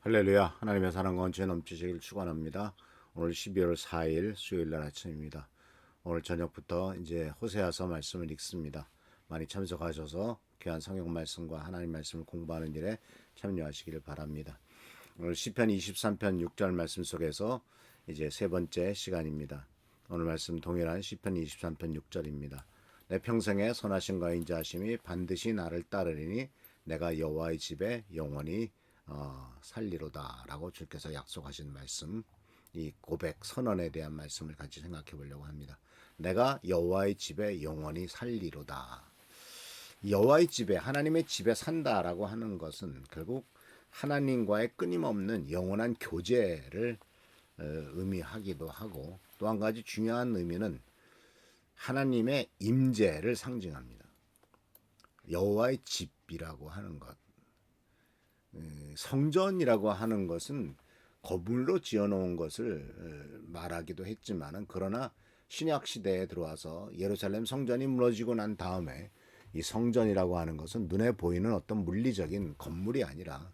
할렐루야. 하나님의 사랑과 은혜 넘치시길 축원합니다. 오늘 12월 4일 수요일 날 아침입니다. 오늘 저녁부터 이제 호세아서 말씀을 읽습니다. 많이 참석하셔서 귀한 성경 말씀과 하나님 말씀을 공부하는 일에 참여하시기를 바랍니다. 오늘 시편 23편 6절 말씀 속에서 이제 세 번째 시간입니다. 오늘 말씀 동일한 시편 23편 6절입니다. 내 평생에 선하심과 인자하심이 반드시 나를 따르리니 내가 여호와의 집에 영원히 살리로다 라고 주께서 약속하신 말씀, 이 고백 선언에 대한 말씀을 같이 생각해 보려고 합니다. 내가 여호와의 집에 영원히 살리로다. 여호와의 집에, 하나님의 집에 산다라고 하는 것은 결국 하나님과의 끊임없는 영원한 교제를 의미하기도 하고, 또 한 가지 중요한 의미는 하나님의 임재를 상징합니다. 여호와의 집이라고 하는 것, 성전이라고 하는 것은 거물로 지어놓은 것을 말하기도 했지만은, 그러나 신약 시대에 들어와서 예루살렘 성전이 무너지고 난 다음에 이 성전이라고 하는 것은 눈에 보이는 어떤 물리적인 건물이 아니라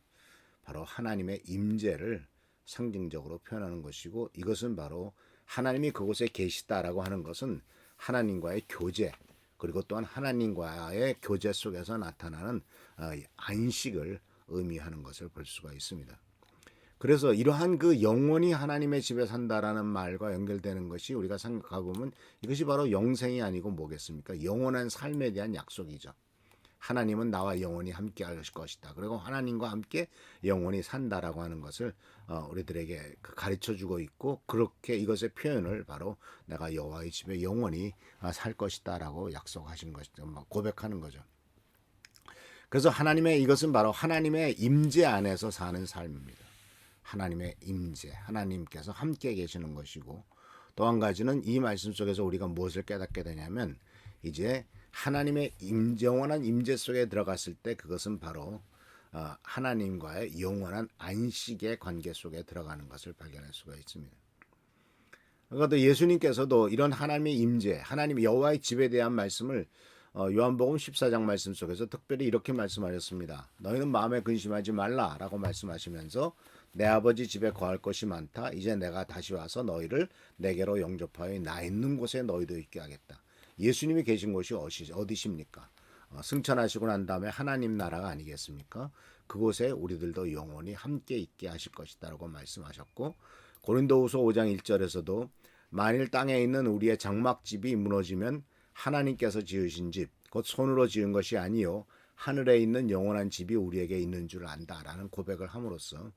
바로 하나님의 임재를 상징적으로 표현하는 것이고, 이것은 바로 하나님이 그곳에 계시다라고 하는 것은 하나님과의 교제, 그리고 또한 하나님과의 교제 속에서 나타나는 안식을 의미하는 것을 볼 수가 있습니다. 그래서 이러한 그 영원히 하나님의 집에 산다라는 말과 연결되는 것이, 우리가 생각하고 보면 이것이 바로 영생이 아니고 뭐겠습니까? 영원한 삶에 대한 약속이죠. 하나님은 나와 영원히 함께 할 것이다. 그리고 하나님과 함께 영원히 산다라고 하는 것을 우리들에게 가르쳐주고 있고, 그렇게 이것의 표현을 바로 내가 여호와의 집에 영원히 살 것이다라고 약속하신 것이죠. 고백하는 거죠. 그래서 하나님의, 이것은 바로 하나님의 임재 안에서 사는 삶입니다. 하나님의 임재, 하나님께서 함께 계시는 것이고, 또 한 가지는 이 말씀 속에서 우리가 무엇을 깨닫게 되냐면, 이제 하나님의 영원한 임재 속에 들어갔을 때 그것은 바로 하나님과의 영원한 안식의 관계 속에 들어가는 것을 발견할 수가 있습니다. 그러니까 또 예수님께서도 이런 하나님의 임재, 하나님 여호와의 집에 대한 말씀을 요한복음 14장 말씀 속에서 특별히 이렇게 말씀하셨습니다. 너희는 마음에 근심하지 말라라고 말씀하시면서 내 아버지 집에 거할 것이 많다. 이제 내가 다시 와서 너희를 내게로 영접하여 나 있는 곳에 너희도 있게 하겠다. 예수님이 계신 곳이 어디십니까? 승천하시고 난 다음에 하나님 나라가 아니겠습니까? 그곳에 우리들도 영원히 함께 있게 하실 것이다라고 말씀하셨고, 고린도후서 5장 1절에서도 만일 땅에 있는 우리의 장막집이 무너지면 하나님께서 지으신 집, 곧 손으로 지은 것이 아니요 하늘에 있는 영원한 집이 우리에게 있는 줄 안다라는 고백을 함으로써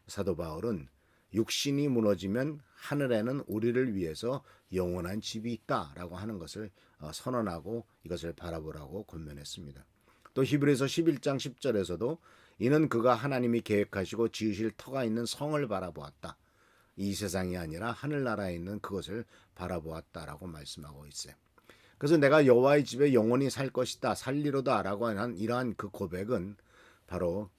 사도 바울은 육신이 무너지면 하늘에는 우리를 위해서 영원한 집이 있다라고 하는 것을 선언하고 이것을 바라보라고 권면했습니다. 또 히브리서 11장 10절에서도 이는 그가 하나님이 계획하시고 지으실 터가 있는 성을 바라보았다. 이 세상이 아니라 하늘나라에 있는 그것을 바라보았다라고 말씀하고 있어요. 그래서 내가 여호와의 집에 영원히 살 것이다, 살리로다라고 하는 이러한 그 고백은 바로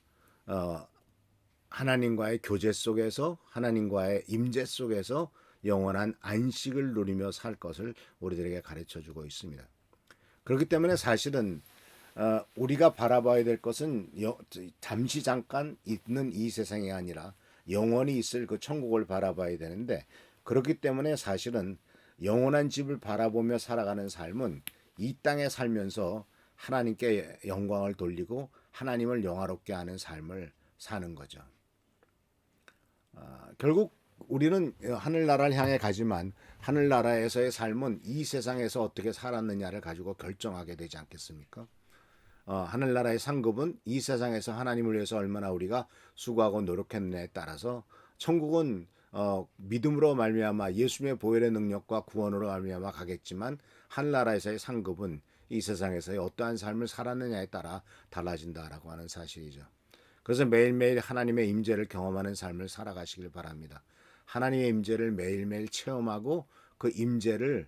하나님과의 교제 속에서, 하나님과의 임재 속에서 영원한 안식을 누리며 살 것을 우리들에게 가르쳐주고 있습니다. 그렇기 때문에 사실은 우리가 바라봐야 될 것은 잠시 잠깐 있는 이 세상이 아니라 영원히 있을 그 천국을 바라봐야 되는데, 그렇기 때문에 사실은 영원한 집을 바라보며 살아가는 삶은 이 땅에 살면서 하나님께 영광을 돌리고 하나님을 영화롭게 하는 삶을 사는 거죠. 결국 우리는 하늘나라를 향해 가지만 하늘나라에서의 삶은 이 세상에서 어떻게 살았느냐를 가지고 결정하게 되지 않겠습니까? 하늘나라의 상급은 이 세상에서 하나님을 위해서 얼마나 우리가 수고하고 노력했느냐에 따라서, 천국은 믿음으로 말미암아 예수님의 보혈의 능력과 구원으로 말미암아 가겠지만, 하늘나라에서의 상급은 이 세상에서의 어떠한 삶을 살았느냐에 따라 달라진다라고 하는 사실이죠. 그래서 매일매일 하나님의 임재를 경험하는 삶을 살아가시길 바랍니다. 하나님의 임재를 매일매일 체험하고 그 임재를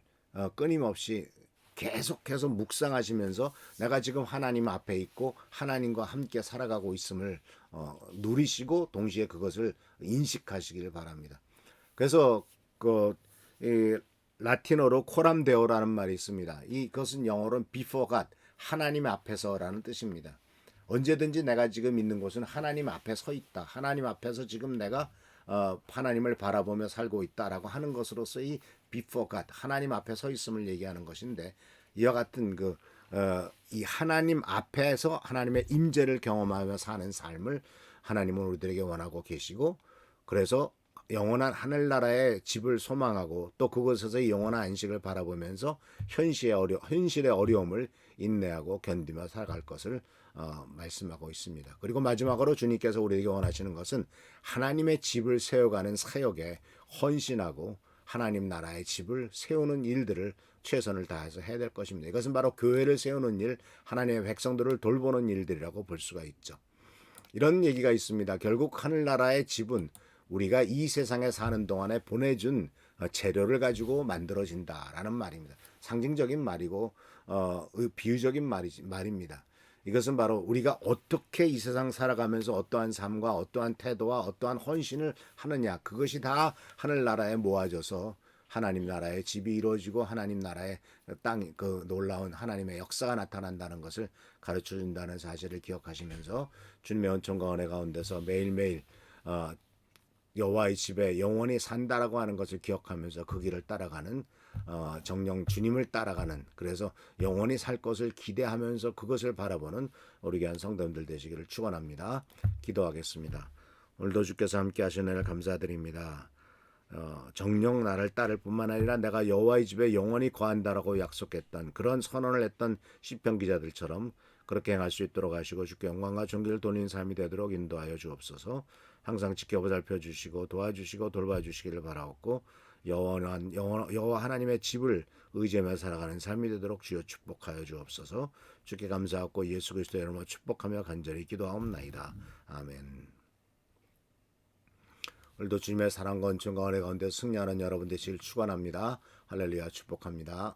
끊임없이 계속해서 묵상하시면서 내가 지금 하나님 앞에 있고 하나님과 함께 살아가고 있음을 누리시고 동시에 그것을 인식하시길 바랍니다. 그래서 이 라틴어로 코람데오라는 말이 있습니다. 이것은 영어로는 before God, 하나님 앞에서라는 뜻입니다. 언제든지 내가 지금 있는 곳은 하나님 앞에 서 있다. 하나님 앞에서 지금 내가 하나님을 바라보며 살고 있다라고 하는 것으로서 이 before God, 하나님 앞에 서 있음을 얘기하는 것인데, 이와 같은 이 하나님 앞에서 하나님의 임재를 경험하며 사는 삶을 하나님은 우리들에게 원하고 계시고, 그래서 영원한 하늘나라의 집을 소망하고 또 그곳에서 영원한 안식을 바라보면서 현실의 어려움을 인내하고 견디며 살아갈 것을 말씀하고 있습니다. 그리고 마지막으로 주님께서 우리에게 원하시는 것은 하나님의 집을 세워가는 사역에 헌신하고 하나님 나라의 집을 세우는 일들을 최선을 다해서 해야 될 것입니다. 이것은 바로 교회를 세우는 일, 하나님의 백성들을 돌보는 일들이라고 볼 수가 있죠. 이런 얘기가 있습니다. 결국 하늘나라의 집은 우리가 이 세상에 사는 동안에 보내준 재료를 가지고 만들어진다라는 말입니다. 상징적인 말이고 비유적인 말입니다. 이것은 바로 우리가 어떻게 이 세상 살아가면서 어떠한 삶과 어떠한 태도와 어떠한 헌신을 하느냐, 그것이 다 하늘나라에 모아져서 하나님 나라의 집이 이루어지고 하나님 나라의 땅, 그 놀라운 하나님의 역사가 나타난다는 것을 가르쳐 준다는 사실을 기억하시면서 주님의 은총과 은혜 가운데서 매일매일 여호와의 집에 영원히 산다라고 하는 것을 기억하면서 그 길을 따라가는 정령 주님을 따라가는, 그래서 영원히 살 것을 기대하면서 그것을 바라보는 우리 귀한 성도님들 되시기를 축원합니다. 기도하겠습니다. 오늘도 주께서 함께 하신 은혜를 감사드립니다. 정령 나를 따를 뿐만 아니라 내가 여호와의 집에 영원히 거한다라고 약속했던, 그런 선언을 했던 시편 기자들처럼 그렇게 행할 수 있도록 하시고 주께 영광과 존귀를 돌리는 삶이 되도록 인도하여 주옵소서. 항상 지켜보살펴 주시고 도와주시고 돌봐주시기를 바라옵고, 여호와 하나님의 집을 의지하며 살아가는 삶이 되도록 주여 축복하여 주옵소서. 주께 감사하고 예수 그리스도의 이름으로 축복하며 간절히 기도하옵나이다. 아멘. 오늘도 주님의 사랑과 은총과 은혜 가운데 승리하는 여러분 되시길 축원합니다. 할렐루야, 축복합니다.